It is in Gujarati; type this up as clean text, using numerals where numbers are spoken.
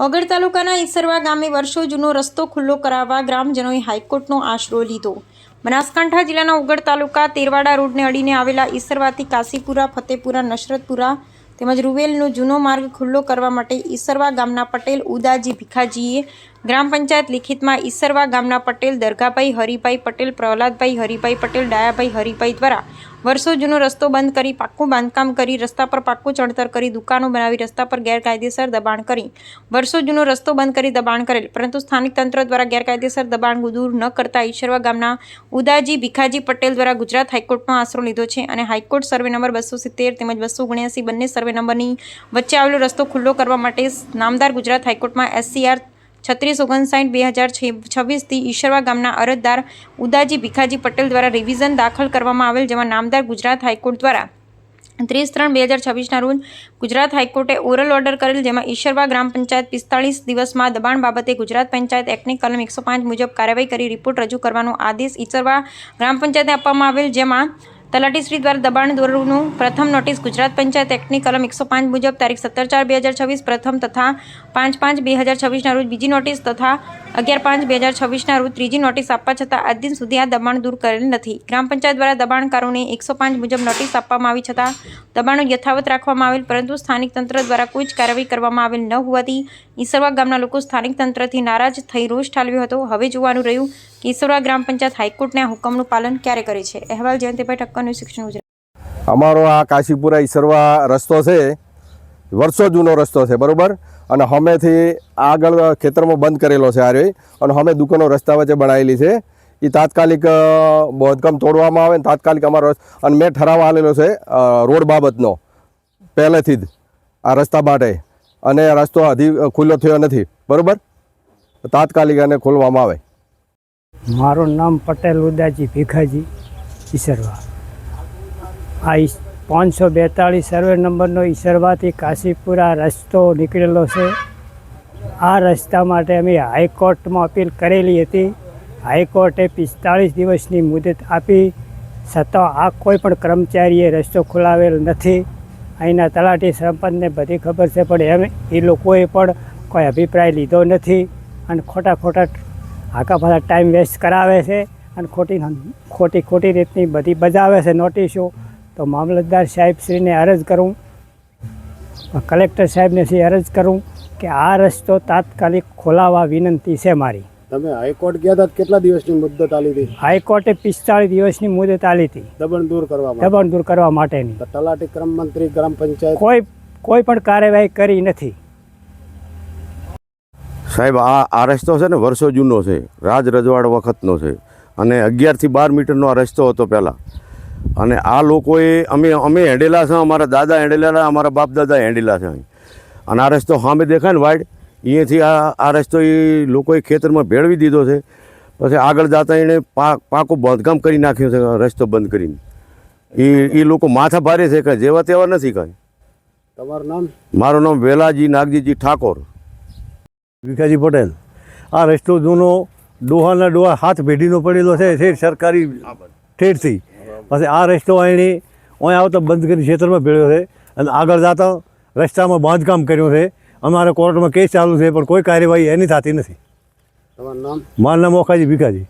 ઓગળ તાલુકાના ઈસરવા ગામે વર્ષો જૂનો રસ્તો ખુલ્લો કરાવવા ગ્રામજનોએ હાઈકોર્ટનો આશરો લીધો। બનાસકાંઠા જિલ્લાના ઓગળ તાલુકા તેરવાડા રોડને અડીને આવેલા ઈસરવાથી કાશીપુરા, ફતેપુરા, નશરતપુરા તેમજ રૂવેલનો જૂનો માર્ગ ખુલ્લો કરવા માટે ઈસરવા ગામના પટેલ ઉદાજી ભીખાજીએ ગ્રામ પંચાયત લિખિતમાં ઈસરવા ગામના પટેલ દરગાભાઈ હરિભાઈ પટેલ, પ્રહલાદભાઈ હરિભાઈ પટેલ, ડાયાભાઈ હરિભાઈ દ્વારા વર્ષો જૂનો રસ્તો બંધ કરી પાક્કું બાંધકામ કરી રસ્તા પર પાક્કું ચણતર કરી દુકાનો બનાવી રસ્તા પર ગેરકાયદેસર દબાણ કરી વર્ષો જૂનો રસ્તો બંધ કરી દબાણ કરેલ, પરંતુ સ્થાનિક તંત્ર દ્વારા ગેરકાયદેસર દબાણ દૂર ન કરતા ઈસરવા ગામના ઉદાજી ભીખાજી પટેલ દ્વારા ગુજરાત હાઈકોર્ટનો આશરો લીધો છે અને હાઈકોર્ટ સર્વે નંબર 270 તેમજ 279 બંને સર્વે નંબરની વચ્ચે આવેલો રસ્તો ખુલ્લો કરવા માટે નામદાર ગુજરાત હાઈકોર્ટમાં SCR 3659/2026 થી ઈસરવા ગામના અરજદાર ઉદાજી ભીખાજી પટેલ દ્વારા રિવિઝન દાખલ કરવામાં આવેલ, જેમાં નામદાર ગુજરાત હાઈકોર્ટ દ્વારા 30/3/2026 રોજ ગુજરાત હાઈકોર્ટે ઓરલ ઓર્ડર કરેલ, જેમાં ઈસરવા ગ્રામ પંચાયત 45 દિવસમાં દબાણ બાબતે ગુજરાત પંચાયત એક્ટની કલમ 105 મુજબ કાર્યવાહી કરી રિપોર્ટ રજૂ કરવાનો આદેશ ઈસરવા ગ્રામ પંચાયતે આપવામાં આવેલ, જેમાં તલાટીશ્રી દ્વારા દબાણ દોરનું પ્રથમ નોટિસ ગુજરાત પંચાયત એક્ટની કલમ 105 મુજબ તારીખ 17/4/2026 પ્રથમ તથા 5/5/2026 રોજ બીજી નોટિસ તથા 11/5/2026 રોજ ત્રીજી નોટિસ આપવા છતાં આજ દિન સુધી આ દબાણ દૂર કરેલ નથી। ગ્રામ પંચાયત દ્વારા દબાણકારોને 105 મુજબ નોટિસ આપવામાં આવી છતાં દબાણો યથાવત રાખવામાં આવેલ, પરંતુ સ્થાનિક તંત્ર દ્વારા કોઈ જ કાર્યવાહી કરવામાં આવેલ ન હોવાથી ઈસરવા ગામના લોકો સ્થાનિક તંત્રથી નારાજ થઈ રોષ ઠાલવ્યો હતો। હવે જોવાનું રહ્યું કે ઈસરવા ગ્રામ પંચાયત હાઈકોર્ટના હુકમનું પાલન ક્યારે કરે છે। અહેવાલ જયંતિભાઈ ઠક્કર, ન્યૂઝ 16 ગુજરાત। અમારો આ કાશીપુરા ઈસરવા રસ્તો છે, વર્ષો જૂનો રસ્તો છે, બરાબર। અને હમેથી આગળ ખેતરમાં બંધ કરેલો છે આરે, અને હમે દુકાનો રસ્તા વચ્ચે બનાવેલી છે। એ તાત્કાલિક બાંધકામ તોડવામાં આવે ને તાત્કાલિક અમારો, અને મેં ઠરાવ આવેલો છે રોડ બાબતનો પહેલેથી જ આ રસ્તા માટે, અને રસ્તો હજી ખુલ્લો થયો નથી, બરાબર। તાત્કાલિક એને ખોલવામાં આવે। મારું નામ પટેલ ઉદાજી ભીખાજી, ઈસરવા। આ 542 સર્વે નંબરનો ઈસરવાથી કાશીપુરા રસ્તો નીકળેલો છે। આ રસ્તા માટે અમે હાઈકોર્ટમાં અપીલ કરેલી હતી। હાઈકોર્ટે 45 દિવસની મુદત આપી, છતાં આ કોઈ પણ કર્મચારીએ રસ્તો ખોલાવેલ નથી। અહીંના તલાટી સરપંચને બધી ખબર છે, પણ એ લોકોએ પણ કોઈ અભિપ્રાય લીધો નથી, અને ખોટા આખા પાછા ટાઈમ વેસ્ટ કરાવે છે, અને ખોટી રીતની બધી બજાવે છે નોટિસો। તો મામલતદાર સાહેબશ્રીને અરજ કરું, કલેક્ટર સાહેબને અરજ કરું કે આ રસ્તો તાત્કાલિક ખોલાવવા વિનંતી છે મારી। તમે હાઈકોર્ટ ગયા હતા, કેટલા દિવસની મુદત આલી હતી? હાઈકોર્ટે 45 દિવસની મુદત આલી હતી દબાણ દૂર કરવા માટેની। તલાટી, ક્રમ મંત્રી, ગ્રામ પંચાયત કોઈ પણ કાર્યવાહી કરી નથી। સાહેબ, આ રસ્તો છે ને વર્ષો જૂનો છે, રાજ રજવાડ વખતનો છે, અને 11 થી 12 મીટરનો આ રસ્તો હતો પહેલાં। અને આ લોકોએ અમે હેડેલા છે, અમારા દાદા હેડેલા, અમારા બાપ દાદા હેડેલા છે। અને આ રસ્તો સામે દેખાય ને વાઇડ, અહીંયાથી આ રસ્તો એ લોકોએ ખેતરમાં ભેળવી દીધો છે। પછી આગળ જતા એણે પાકું બાંધકામ કરી નાખ્યું છે રસ્તો બંધ કરીને। એ લોકો માથા ભારે છે, કાંઈ જેવા તેવા નથી કાંઈ। તમારું નામ? મારું નામ વેલાજી નાગજીજી ઠાકોર, ભીખાજી પટેલ। આ રસ્તો જૂનો ડોહાના ડોહા હાથ પેઢીનો પડેલો છે, ઠેઠ સરકારી ઠેઠથી। પછી આ રસ્તો અહીં આવતા બંધ કરી ખેતરમાં ભેળ્યો છે, અને આગળ જતા રસ્તામાં બાંધકામ કર્યું છે। અમારા કોર્ટમાં કેસ ચાલુ છે, પણ કોઈ કાર્યવાહી એની થતી નથી। તમારું નામ? મારું નામ ઓખાજી ભીખાજી।